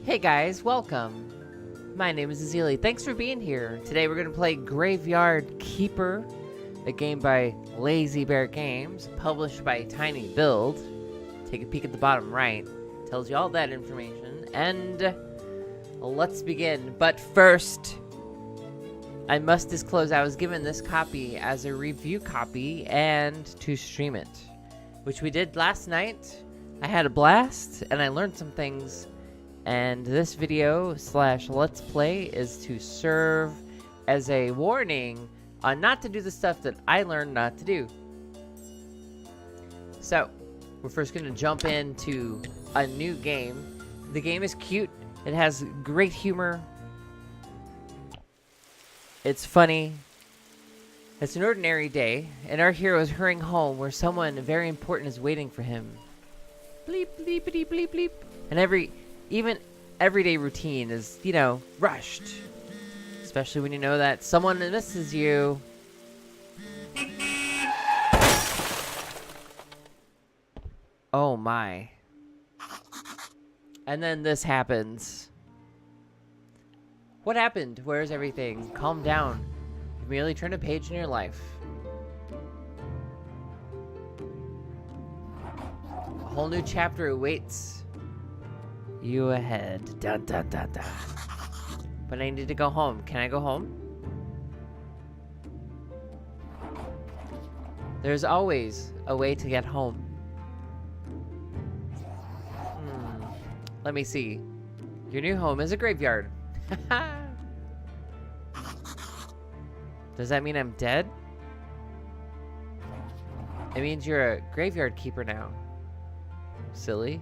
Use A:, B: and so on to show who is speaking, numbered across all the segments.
A: Hey guys, welcome. My name is Azili. Thanks for being here. Today we're going to play Graveyard Keeper, a game by Lazy Bear Games, published by TinyBuild. Take a peek at the bottom right. Tells you all that information. And let's begin. But first, I must disclose I was given this copy as a review copy and to stream it, which we did last night. I had a blast and I learned some things. And this video / let's play is to serve as a warning on not to do the stuff that I learned not to do. So, we're first going to jump into a new game. The game is cute. It has great humor. It's funny. It's an ordinary day, and our hero is hurrying home where someone very important is waiting for him. Bleep, bleepity, bleep, bleep. And even everyday routine is, rushed. Especially when you know that someone misses you. Oh my. And then this happens. What happened? Where's everything? Calm down. You've merely turned a page in your life. A whole new chapter awaits you ahead. Dun, dun, dun, dun. But I need to go home. Can I go home? There's always a way to get home. Let me see. Your new home is a graveyard. Does that mean I'm dead? It means you're a graveyard keeper now. Silly.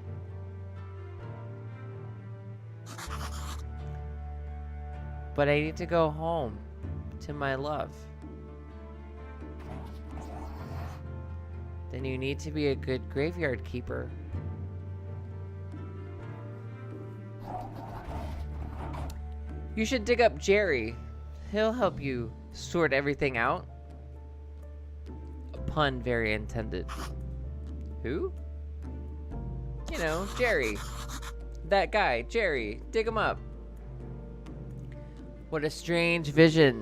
A: But I need to go home to my love. Then you need to be a good graveyard keeper. You should dig up Gerry. He'll help you sort everything out. A pun very intended. Who? You know, Gerry. That guy, Gerry. Dig him up. What a strange vision.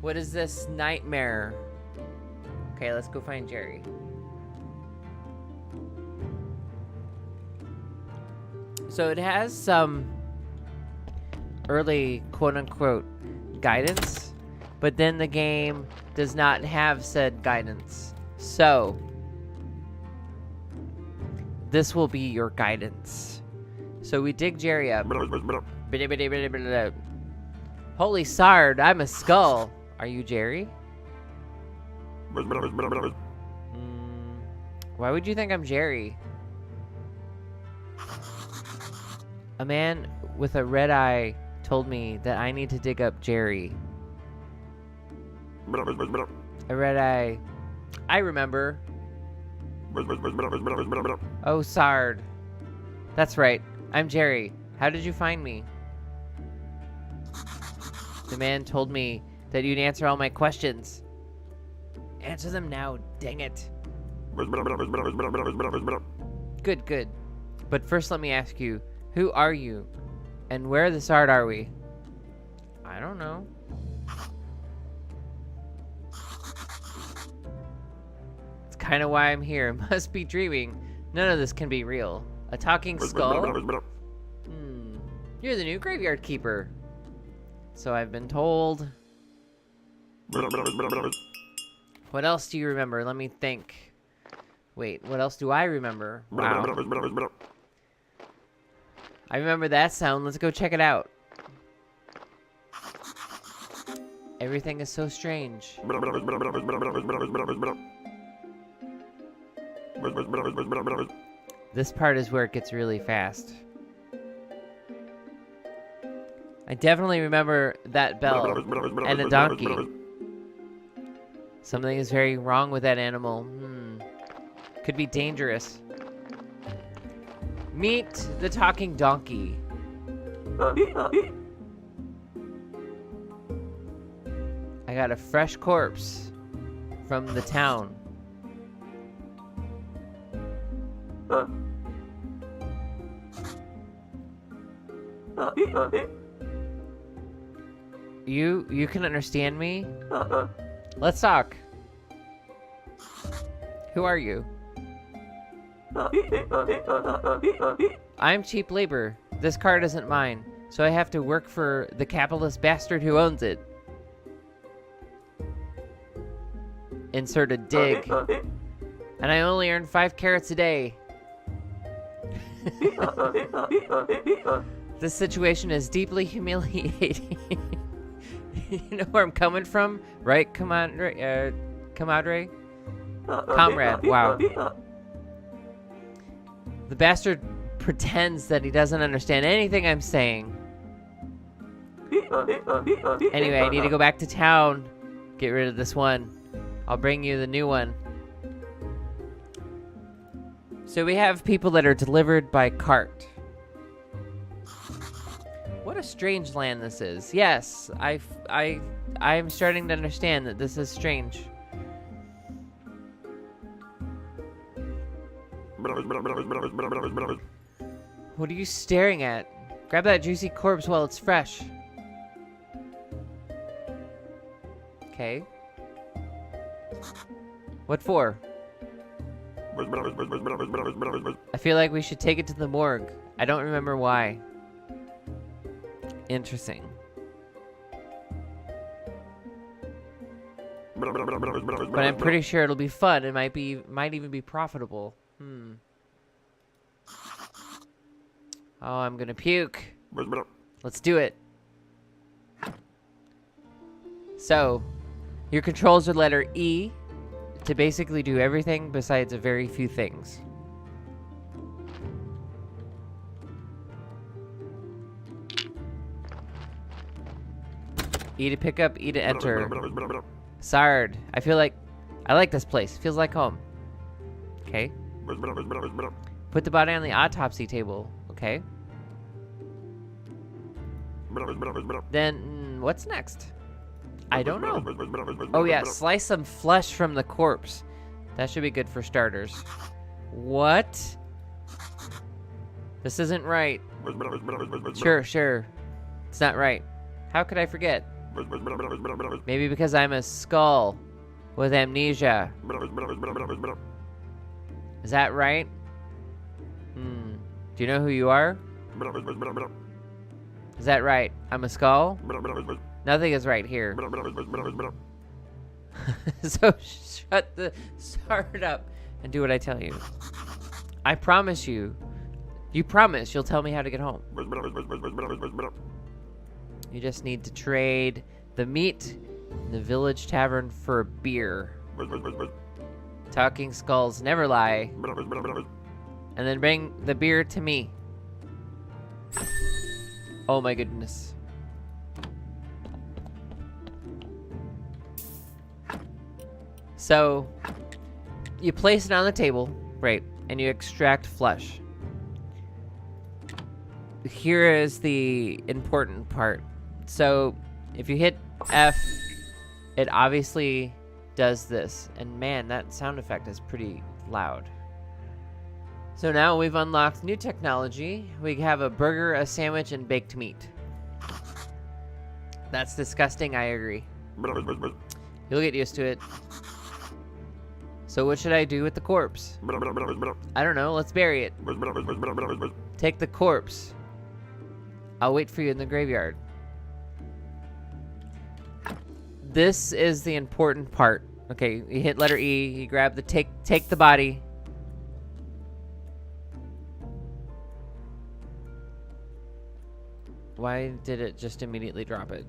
A: What is this nightmare? Okay, let's go find Gerry. So it has some early quote-unquote guidance, but then the game does not have said guidance. So this will be your guidance. So we dig Gerry up. Holy sard, I'm a skull. Are you Gerry? Why would you think I'm Gerry? A man with a red eye told me that I need to dig up Gerry. A red eye. I remember. Oh, sard. That's right. I'm Gerry. How did you find me? The man told me that you'd answer all my questions. Answer them now, dang it. Good, good. But first let me ask you, who are you? And where the sard are we? I don't know. It's kind of why I'm here. Must be dreaming. None of this can be real. A talking skull? You're the new graveyard keeper. So I've been told. What else do you remember? Let me think. Wait, what else do I remember? Wow. I remember that sound. Let's go check it out. Everything is so strange. This part is where it gets really fast. I definitely remember that bell and a donkey. Something is very wrong with that animal. Could be dangerous. Meet the talking donkey. I got a fresh corpse from the town. You can understand me? Let's talk. Who are you? I'm cheap labor. This card isn't mine, so I have to work for the capitalist bastard who owns it. Insert a dig. And I only earn 5 carrots a day. This situation is deeply humiliating. You know where I'm coming from? Right, comrade? Comrade? Wow. The bastard pretends that he doesn't understand anything I'm saying. Anyway, I need to go back to town. Get rid of this one. I'll bring you the new one. So we have people that are delivered by cart. What a strange land this is. Yes, I'm starting to understand that this is strange. What are you staring at? Grab that juicy corpse while it's fresh. Okay. What for? I feel like we should take it to the morgue. I don't remember why. Interesting. But I'm pretty sure it'll be fun. It might even be profitable. Oh, I'm gonna puke. Let's do it. So, your controls are letter E to basically do everything besides a very few things. E to pick up, E to enter. Sard, I like this place. Feels like home. Okay. Put the body on the autopsy table. Okay. Then, what's next? I don't know. Oh yeah, slice some flesh from the corpse. That should be good for starters. What? This isn't right. Sure. It's not right. How could I forget? Maybe because I'm a skull with amnesia. Is that right? Do you know who you are? Is that right? I'm a skull? Nothing is right here. So shut the start up and do what I tell you. I promise you. You promise you'll tell me how to get home. You just need to trade the meat in the village tavern for a beer. Talking skulls never lie. And then bring the beer to me. Oh my goodness. So, you place it on the table, right, and you extract flesh. Here is the important part. So, if you hit F, it obviously does this. And man, that sound effect is pretty loud. So now we've unlocked new technology. We have a burger, a sandwich, and baked meat. That's disgusting, I agree. You'll get used to it. So what should I do with the corpse? I don't know, let's bury it. Take the corpse. I'll wait for you in the graveyard. This is the important part. Okay, you hit letter E, you grab the take the body. Why did it just immediately drop it?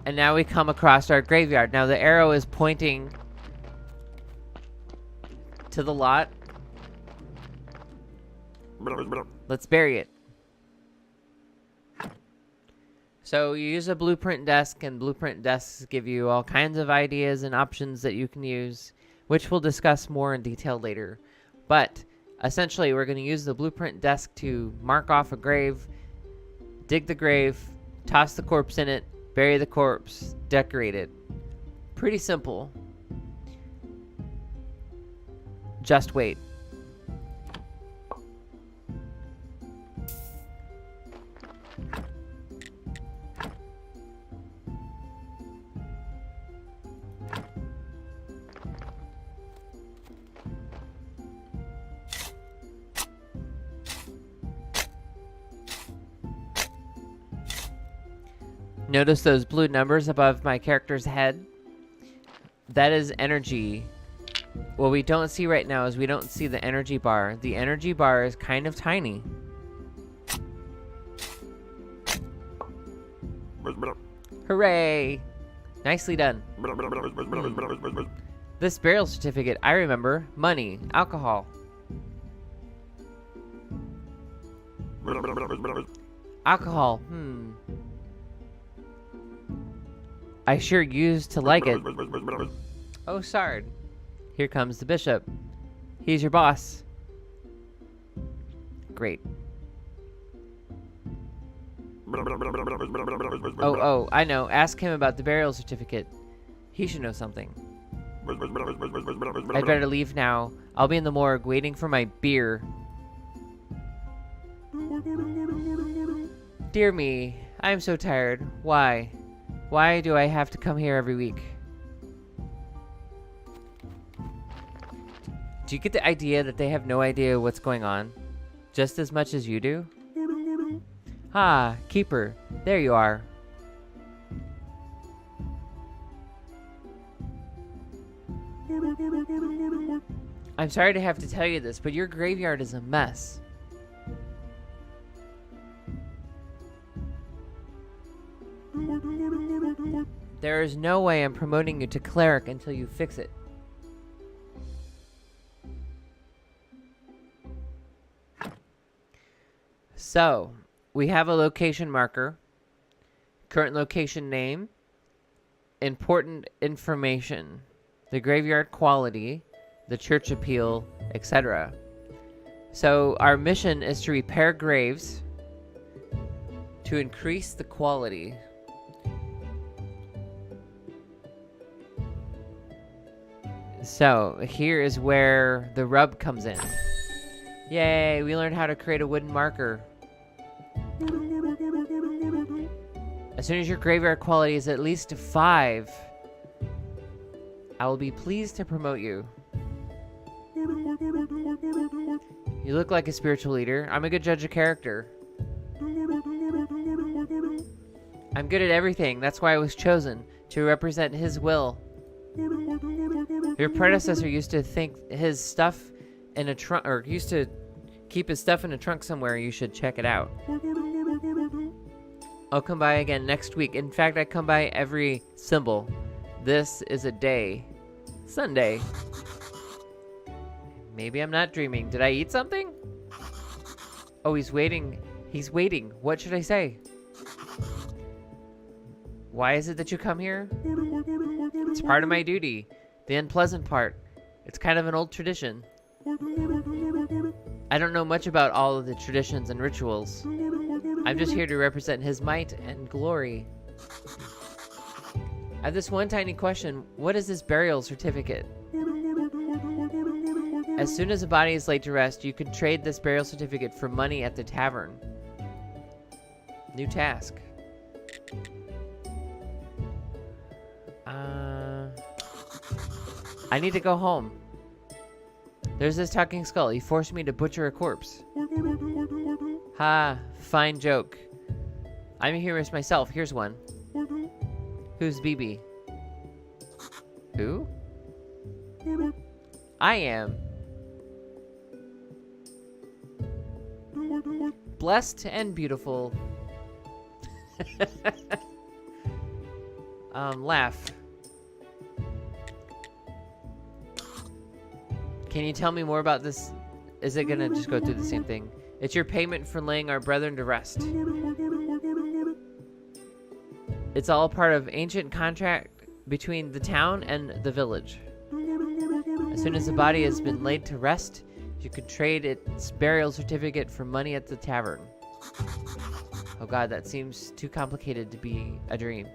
A: And now we come across our graveyard. Now the arrow is pointing to the lot. Let's bury it. So you use a blueprint desk, and blueprint desks give you all kinds of ideas and options that you can use, which we'll discuss more in detail later. But essentially, we're going to use the blueprint desk to mark off a grave, dig the grave, toss the corpse in it, bury the corpse, decorate it. Pretty simple. Just wait. Notice those blue numbers above my character's head? That is energy. What we don't see right now is we don't see the energy bar. The energy bar is kind of tiny. Hooray! Nicely done. This burial certificate, I remember. Money, alcohol. Alcohol, I sure used to like it. Oh, Sard. Here comes the bishop. He's your boss. Great. Oh, I know. Ask him about the burial certificate. He should know something. I'd better leave now. I'll be in the morgue waiting for my beer. Dear me, I'm so tired. Why? Why do I have to come here every week? Do you get the idea that they have no idea what's going on? Just as much as you do? Ah, Keeper. There you are. I'm sorry to have to tell you this, but your graveyard is a mess. There is no way I'm promoting you to cleric until you fix it. So, we have a location marker, current location name, important information, the graveyard quality, the church appeal, etc. So, our mission is to repair graves to increase the quality. So, here is where the rub comes in. Yay, we learned how to create a wooden marker. As soon as your graveyard quality is at least 5, I will be pleased to promote you. You look like a spiritual leader. I'm a good judge of character. I'm good at everything. That's why I was chosen, to represent his will. Your predecessor used to think his stuff in a trunk, or used to keep his stuff in a trunk somewhere. You should check it out. I'll come by again next week. In fact, I come by every symbol. This is a day. Sunday. Maybe I'm not dreaming. Did I eat something? Oh, he's waiting. He's waiting. What should I say? Why is it that you come here? It's part of my duty. The unpleasant part. It's kind of an old tradition. I don't know much about all of the traditions and rituals. I'm just here to represent his might and glory. I have this one tiny question. What is this burial certificate? As soon as a body is laid to rest, you can trade this burial certificate for money at the tavern. New task. I need to go home. There's this talking skull. He forced me to butcher a corpse. Ha, fine joke. I'm a humorist myself. Here's one. Who's BB? Who? I am. Blessed and beautiful. Laugh. Can you tell me more about this? Is it gonna just go through the same thing? It's your payment for laying our brethren to rest. It's all part of ancient contract between the town and the village. As soon as the body has been laid to rest, you can trade its burial certificate for money at the tavern. Oh god, that seems too complicated to be a dream.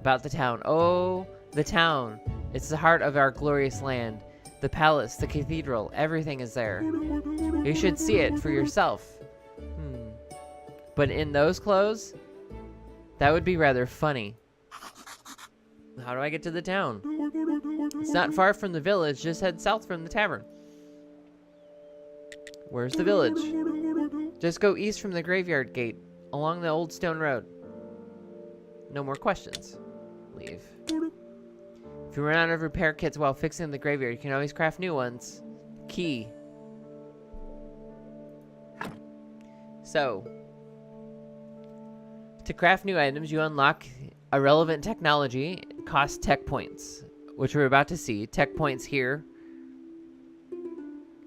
A: About the town. Oh, the town. It's the heart of our glorious land. The palace, the cathedral, everything is there. You should see it for yourself. But in those clothes, that would be rather funny. How do I get to the town? It's not far from the village. Just head south from the tavern. Where's the village? Just go east from the graveyard gate, along the old stone road. No more questions. Leave. If you run out of repair kits while fixing the graveyard, you can always craft new ones. Key. So, to craft new items, you unlock a relevant technology. It costs tech points, which we're about to see. Tech points here.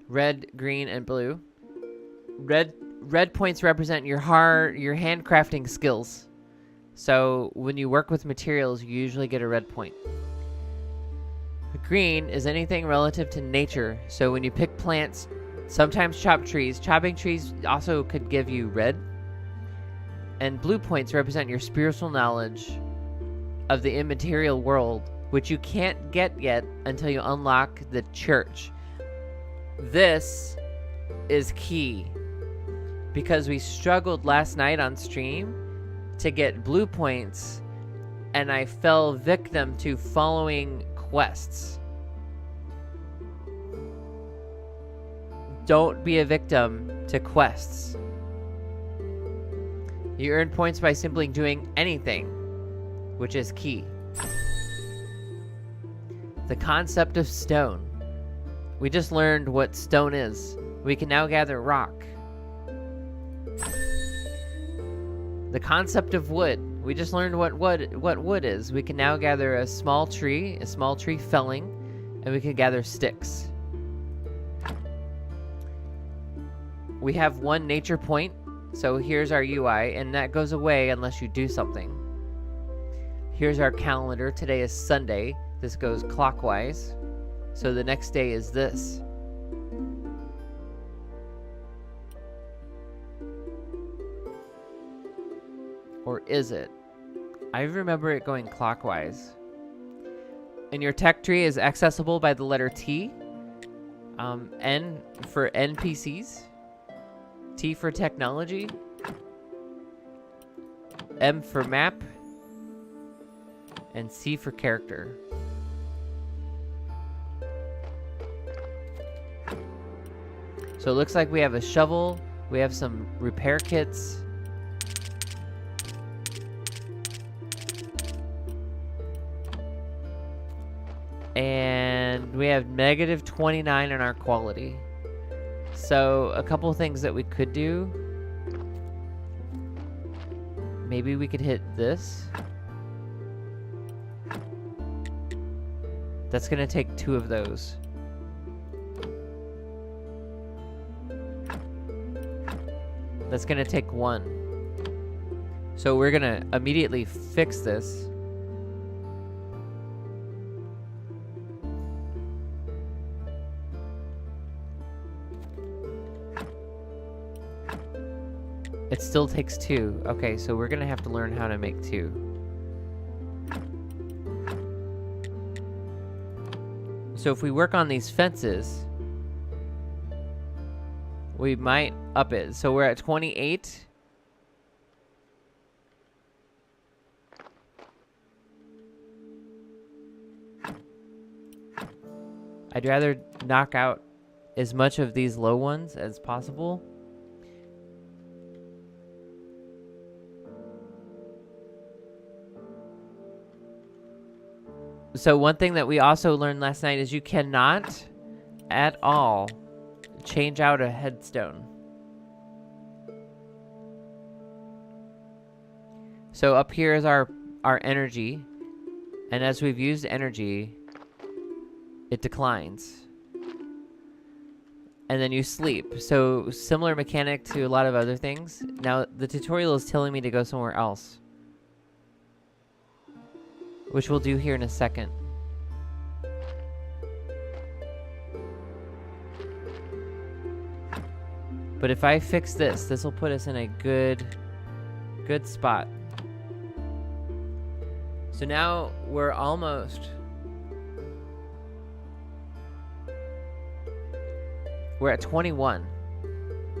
A: Red, green, and blue. Red points represent your handcrafting skills. So when you work with materials, you usually get a red point. Green is anything relative to nature. So when you pick plants, sometimes chop trees. Chopping trees also could give you red. And blue points represent your spiritual knowledge of the immaterial world, which you can't get yet until you unlock the church. This is key because we struggled last night on stream to get blue points, and I fell victim to following quests. Don't be a victim to quests. You earn points by simply doing anything, which is key. The concept of stone. We just learned what stone is. We can now gather rock. The concept of wood. We just learned what wood is. We can now gather a small tree felling, and we can gather sticks. We have one nature point, so here's our UI, and that goes away unless you do something. Here's our calendar. Today is Sunday. This goes clockwise. So the next day is this. Or is it? I remember it going clockwise. And your tech tree is accessible by the letter T. N for NPCs. T for technology. M for map. And C for character. So it looks like we have a shovel, we have some repair kits. And we have -29 in our quality. So a couple things that we could do. Maybe we could hit this. That's gonna take 2 of those. That's gonna take 1. So we're gonna immediately fix this. It still takes 2. Okay, so we're gonna have to learn how to make 2. So if we work on these fences, we might up it. So we're at 28. I'd rather knock out as much of these low ones as possible. So one thing that we also learned last night is you cannot at all change out a headstone. So up here is our energy, and as we've used energy, it declines. And then you sleep. So similar mechanic to a lot of other things. Now the tutorial is telling me to go somewhere else, which we'll do here in a second. But if I fix this, this will put us in a good spot. So now we're almost We're at 21.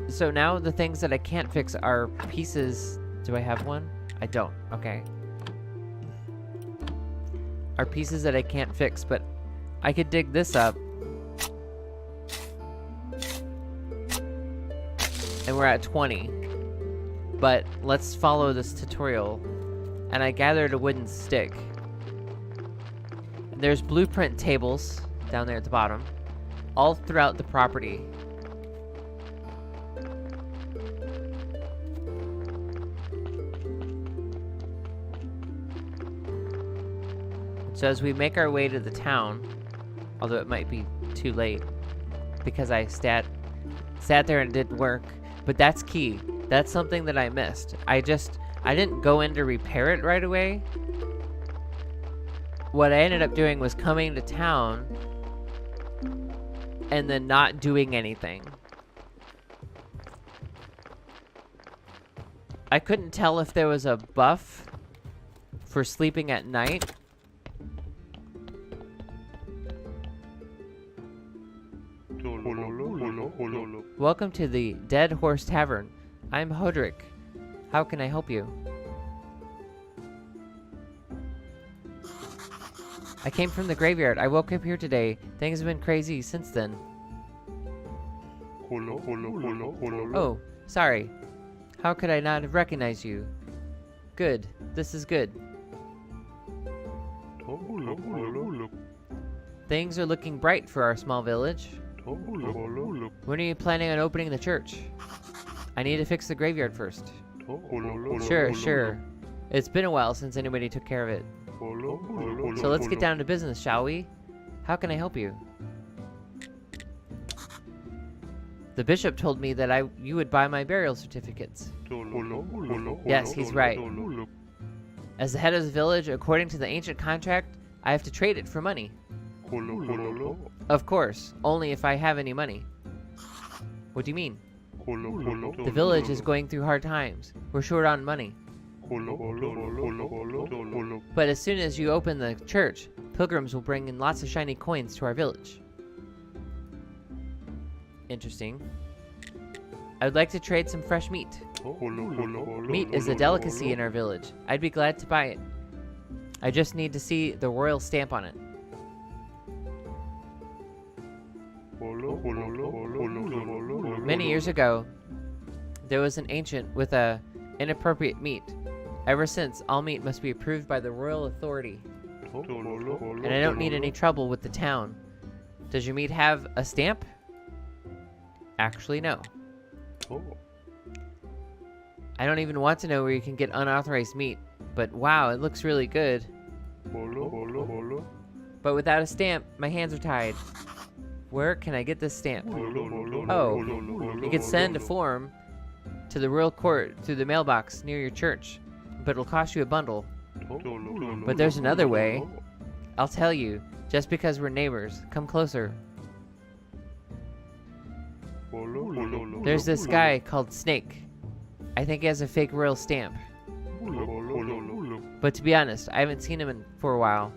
A: So now the things that I can't fix are pieces. Do I have one? I don't. Okay. Are pieces that I can't fix, but I could dig this up. And we're at 20. But let's follow this tutorial. And I gathered a wooden stick. And there's blueprint tables down there at the bottom, all throughout the property. So as we make our way to the town, although it might be too late because I sat there and it didn't work, but that's key. That's something that I missed. I didn't go in to repair it right away. What I ended up doing was coming to town and then not doing anything. I couldn't tell if there was a buff for sleeping at night. Welcome to the Dead Horse Tavern. I'm Hodrick. How can I help you? I came from the graveyard. I woke up here today. Things have been crazy since then. Oh, sorry. How could I not have recognized you? Good. This is good. Things are looking bright for our small village. When are you planning on opening the church? I need to fix the graveyard first. Sure. It's been a while since anybody took care of it. So let's get down to business, shall we? How can I help you? The bishop told me that you would buy my burial certificates. Yes, he's right. As the head of the village, according to the ancient contract, I have to trade it for money. Of course, only if I have any money. What do you mean? The village is going through hard times. We're short on money. But as soon as you open the church, pilgrims will bring in lots of shiny coins to our village. Interesting. I would like to trade some fresh meat. Meat is a delicacy in our village. I'd be glad to buy it. I just need to see the royal stamp on it. Many years ago, there was an ancient with a inappropriate meat. Ever since, all meat must be approved by the royal authority. And I don't need any trouble with the town. Does your meat have a stamp? Actually, no. I don't even want to know where you can get unauthorized meat, but wow, it looks really good. But without a stamp, my hands are tied. Where can I get this stamp? Oh, you can send a form to the royal court through the mailbox near your church, but it'll cost you a bundle. But there's another way. I'll tell you, just because we're neighbors. Come closer. There's this guy called Snake. I think he has a fake royal stamp. But to be honest, I haven't seen him for a while.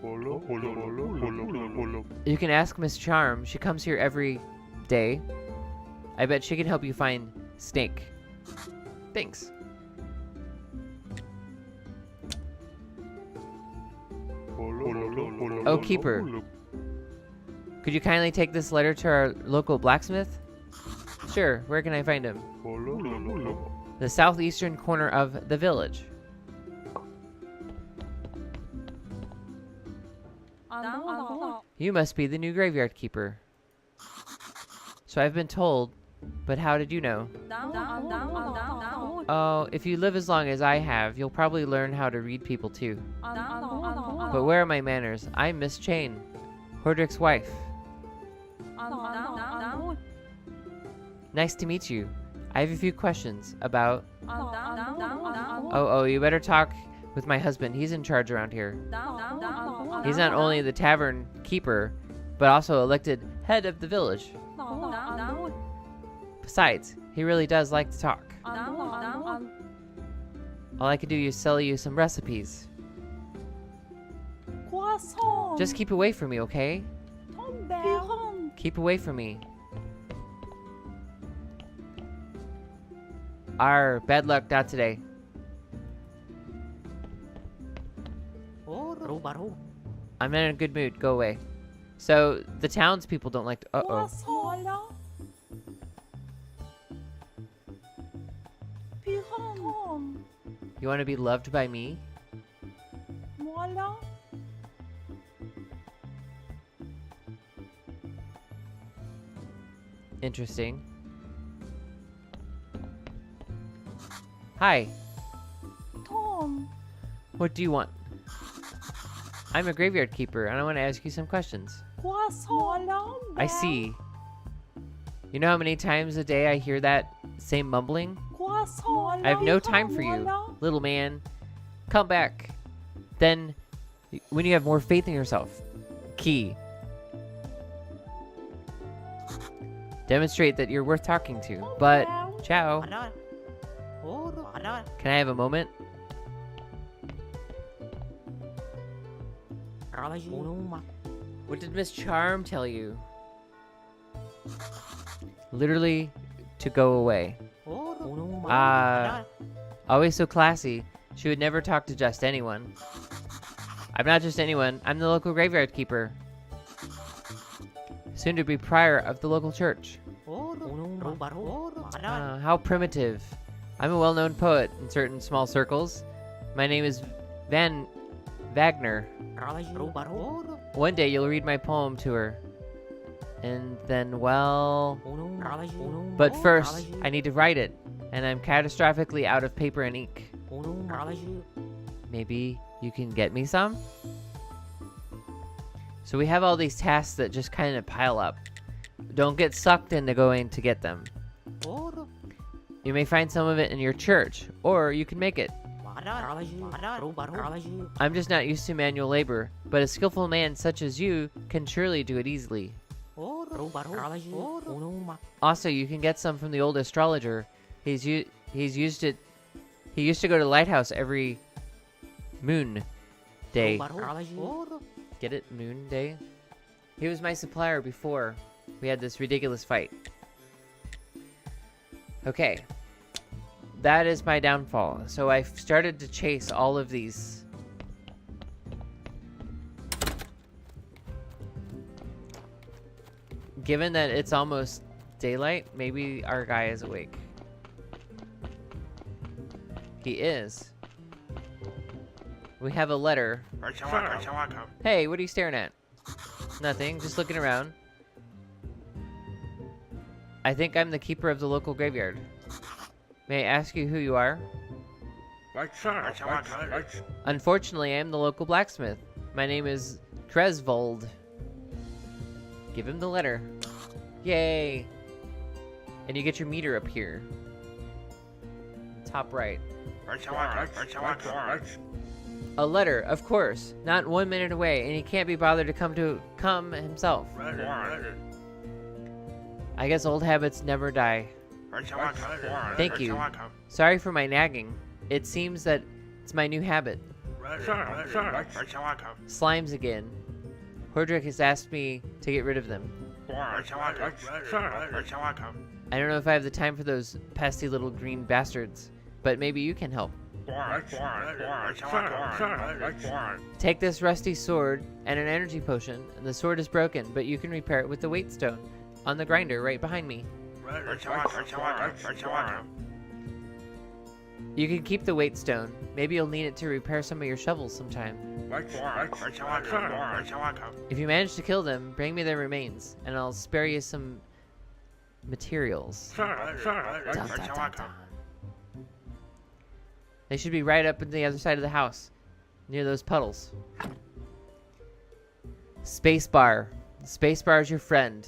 A: You can ask Miss Charm. She comes here every day. I bet she can help you find Snake. Thanks. Oh, Keeper. Could you kindly take this letter to our local blacksmith? Sure. Where can I find him? The southeastern corner of the village. You must be the new graveyard keeper. So I've been told, but how did you know? Oh, if you live as long as I have, you'll probably learn how to read people too. But where are my manners? I'm Miss Chain, Hordrick's wife. Nice to meet you. I have a few questions about... Oh, you better talk with my husband. He's in charge around here. He's not only the tavern keeper, but also elected head of the village. Besides, he really does like to talk. All I can do is sell you some recipes. Just keep away from me, okay? Keep away from me. our bad luck, not today. I'm not in a good mood. Go away. So, the townspeople don't like to... Uh-oh. You want to be loved by me? Interesting. Hi. What do you want? I'm a graveyard keeper, and I want to ask you some questions. I see. You know how many times a day I hear that same mumbling? I have no time for you, little man. Come back. Then, when you have more faith in yourself. Key. Demonstrate that you're worth talking to. But, ciao. Can I have a moment? What did Miss Charm tell you? Literally, to go away. Always so classy. She would never talk to just anyone. I'm not just anyone. I'm the local graveyard keeper. Soon to be prior of the local church. How primitive. I'm a well-known poet in certain small circles. My name is Wagner. One day you'll read my poem to her. And then, well... But first, I need to write it. And I'm catastrophically out of paper and ink. Maybe you can get me some? So we have all these tasks that just kind of pile up. Don't get sucked into going to get them. You may find some of it in your church, or you can make it. I'm just not used to manual labor, but a skillful man such as you can surely do it easily. Also, you can get some from the old astrologer. He used to go to the lighthouse every moon day. Get it? Moon day? He was my supplier before we had this ridiculous fight. Okay. That is my downfall. So I've started to chase all of these. Given that it's almost daylight, maybe our guy is awake. He is. We have a letter. Hey, what are you staring at? Nothing, just looking around. I think I'm the keeper of the local graveyard. May I ask you who you are? Unfortunately, I am the local blacksmith. My name is Gresvold. Give him the letter. Yay! And you get your meter up here. Top right. A letter, of course. Not 1 minute away, and he can't be bothered to come himself. I guess old habits never die. Thank you. Sorry for my nagging. It seems that it's my new habit. Slimes again. Hordrick has asked me to get rid of them. I don't know if I have the time for those pesky little green bastards, but maybe you can help. Take this rusty sword and an energy potion, and the sword is broken, but you can repair it with the weight stone on the grinder right behind me. You can keep the weight stone. Maybe you'll need it to repair some of your shovels sometime. If you manage to kill them, bring me their remains, and I'll spare you some materials. Dun, dun, dun, dun. They should be right up in the other side of the house, near those puddles. Spacebar. Spacebar is your friend.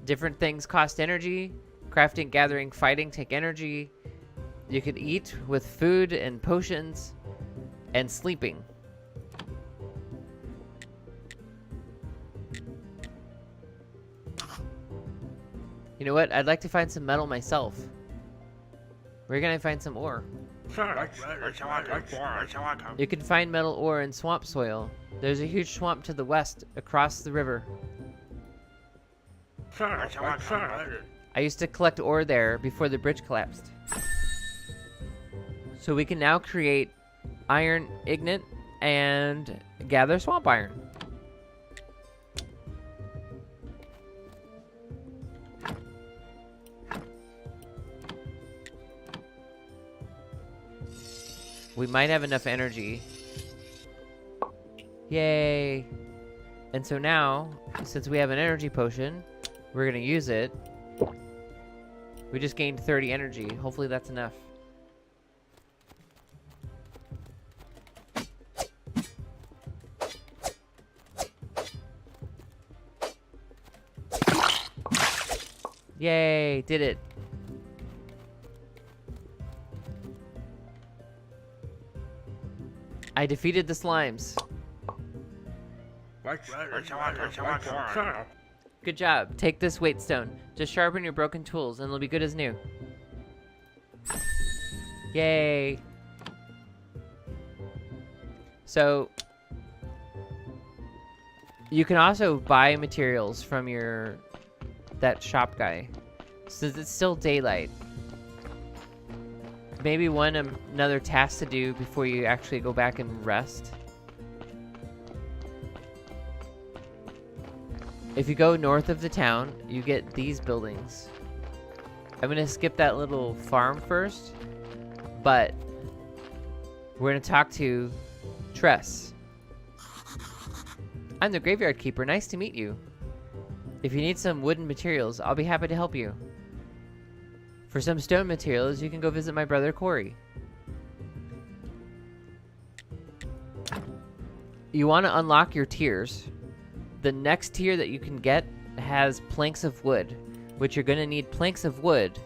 A: Different things cost energy. Crafting, gathering, fighting take energy. You can eat with food and potions, and sleeping. You know what? I'd like to find some metal myself. Where can I find some ore? You can find metal ore in swamp soil. There's a huge swamp to the west, across the river. I used to collect ore there before the bridge collapsed. So we can now create iron ingot and gather swamp iron. We might have enough energy. Yay! And so now, since we have an energy potion, we're gonna use it. We just gained 30 energy. Hopefully that's enough. Yay! Did it. I defeated the slimes. Good job. Take this weight stone. Just sharpen your broken tools and they'll be good as new. Yay. So, you can also buy materials from that shop guy. Since it's still daylight. Maybe another task to do before you actually go back and rest. If you go north of the town, you get these buildings. I'm gonna skip that little farm first, but we're gonna talk to Tress. I'm the graveyard keeper. Nice to meet you. If you need some wooden materials, I'll be happy to help you. For some stone materials, you can go visit my brother Corey. You want to unlock your tiers. The next tier that you can get has planks of wood, which you're going to need planks of wood.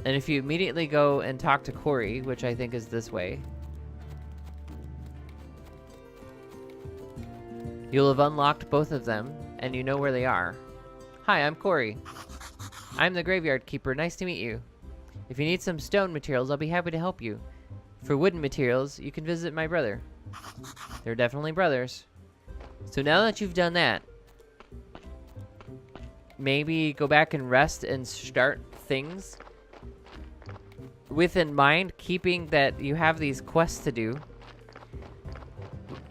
A: And if you immediately go and talk to Corey, which I think is this way, you'll have unlocked both of them, and you know where they are. Hi, I'm Corey. I'm the graveyard keeper. Nice to meet you. If you need some stone materials, I'll be happy to help you. For wooden materials, you can visit my brother. They're definitely brothers. So now that you've done that, maybe go back and rest and start things with in mind, keeping that you have these quests to do.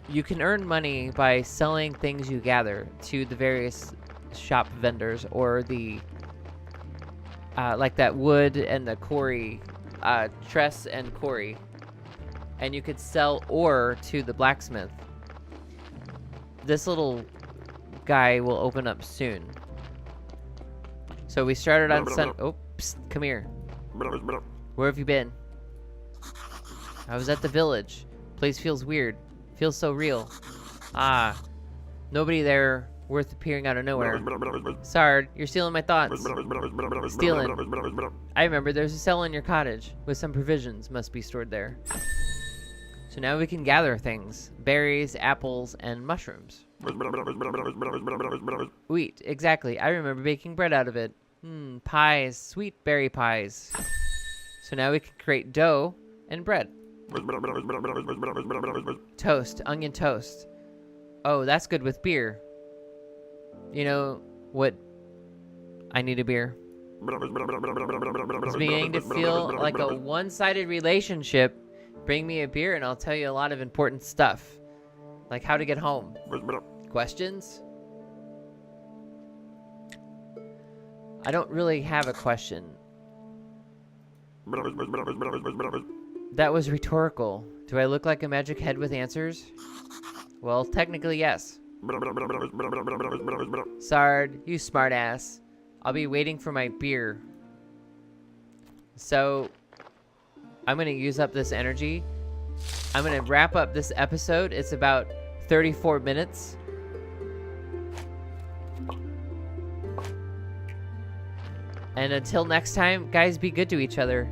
A: You can earn money by selling things you gather to the various shop vendors, or the like that wood and the Corey, Tress and Corey, and you could sell ore to the blacksmith. This little guy will open up soon. So we started on oh, psst, come here. Where have you been? I was at the village. Place feels weird. Feels so real. Ah, nobody there worth appearing out of nowhere. Sard, you're stealing my thoughts. Stealing. I remember there's a cell in your cottage with some provisions must be stored there. So now we can gather things. Berries, apples, and mushrooms. Wheat, exactly. I remember baking bread out of it. Pies, sweet berry pies. So now we can create dough and bread. Toast, onion toast. Oh, that's good with beer. You know what? I need a beer. It's beginning to feel like a one-sided relationship. Bring me a beer and I'll tell you a lot of important stuff. Like how to get home. Questions? I don't really have a question. That was rhetorical. Do I look like a magic head with answers? Well, technically yes. Sard, you smartass. I'll be waiting for my beer. So, I'm gonna use up this energy. I'm gonna wrap up this episode. It's about 34 minutes. And until next time, guys, be good to each other.